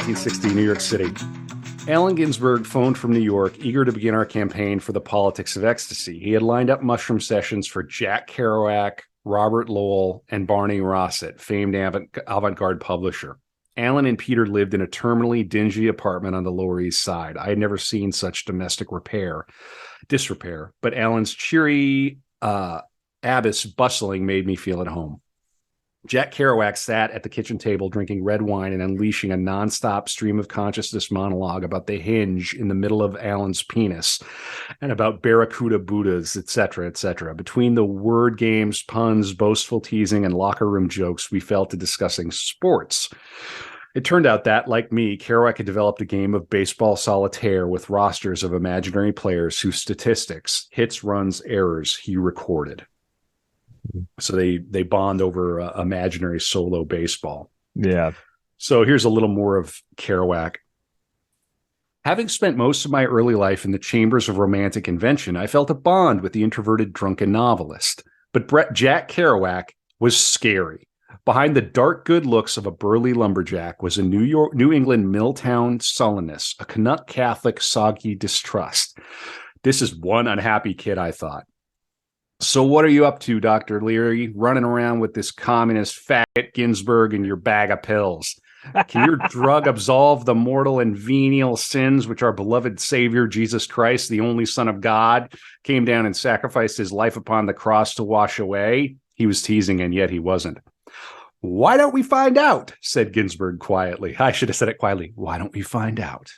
1960, New York City. Allen Ginsberg phoned from New York, eager to begin our campaign for the politics of ecstasy. He had lined up mushroom sessions for Jack Kerouac, Robert Lowell, and Barney Rossett, famed avant-garde publisher. Allen and Peter lived in a terminally dingy apartment on the Lower East Side. I had never seen such domestic disrepair, but Allen's cheery abbess bustling made me feel at home. Jack Kerouac sat at the kitchen table drinking red wine and unleashing a nonstop stream of consciousness monologue about the hinge in the middle of Allen's penis and about barracuda Buddhas, etc., etc. Between the word games, puns, boastful teasing, and locker room jokes, we fell to discussing sports. It turned out that, like me, Kerouac had developed a game of baseball solitaire with rosters of imaginary players whose statistics, hits, runs, errors, he recorded. So they bond over imaginary solo baseball. Yeah. So here's a little more of Kerouac. Having spent most of my early life in the chambers of romantic invention, I felt a bond with the introverted drunken novelist. But Jack Kerouac was scary. Behind the dark good looks of a burly lumberjack was a New England Milltown sullenness, a Canuck Catholic soggy distrust. This is one unhappy kid, I thought. So what are you up to, Dr. Leary, running around with this communist faggot Ginsberg and your bag of pills? Can your drug absolve the mortal and venial sins which our beloved Savior, Jesus Christ, the only Son of God, came down and sacrificed his life upon the cross to wash away? He was teasing, and yet he wasn't. Why don't we find out? Said Ginsberg quietly. I should have said it quietly. Why don't we find out?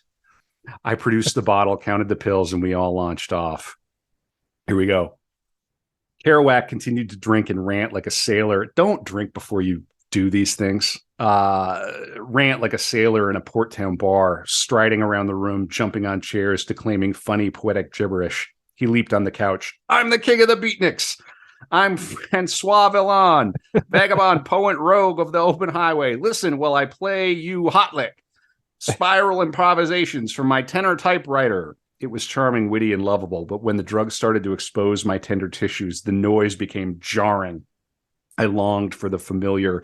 I produced the bottle, counted the pills, and we all launched off. Here we go. Kerouac continued to drink and rant like a sailor. Don't drink before you do these things. Rant like a sailor in a Port Town bar, striding around the room, jumping on chairs, declaiming funny, poetic gibberish. He leaped on the couch. I'm the king of the beatniks. I'm Francois Villon, vagabond, poet, rogue of the open highway. Listen while I play you hotlick. Spiral improvisations from my tenor typewriter. It was charming, witty, and lovable, but when the drug started to expose my tender tissues, the noise became jarring. I longed for the familiar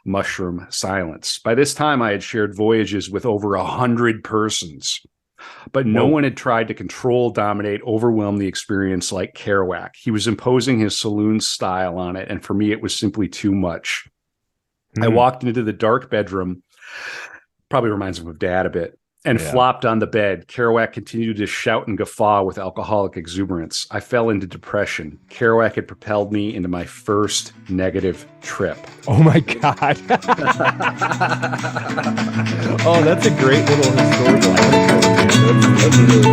mushroom silence. By this time, I had shared voyages with over 100 persons, but no one had tried to control, dominate, overwhelm the experience like Kerouac. He was imposing his saloon style on it, and for me, it was simply too much. I walked into the dark bedroom, probably reminds him of Dad a bit, and flopped on the bed. Kerouac continued to shout and guffaw with alcoholic exuberance. I fell into depression. Kerouac had propelled me into my first negative trip. Oh my God. Oh, that's a great little historical anecdote, man. That's really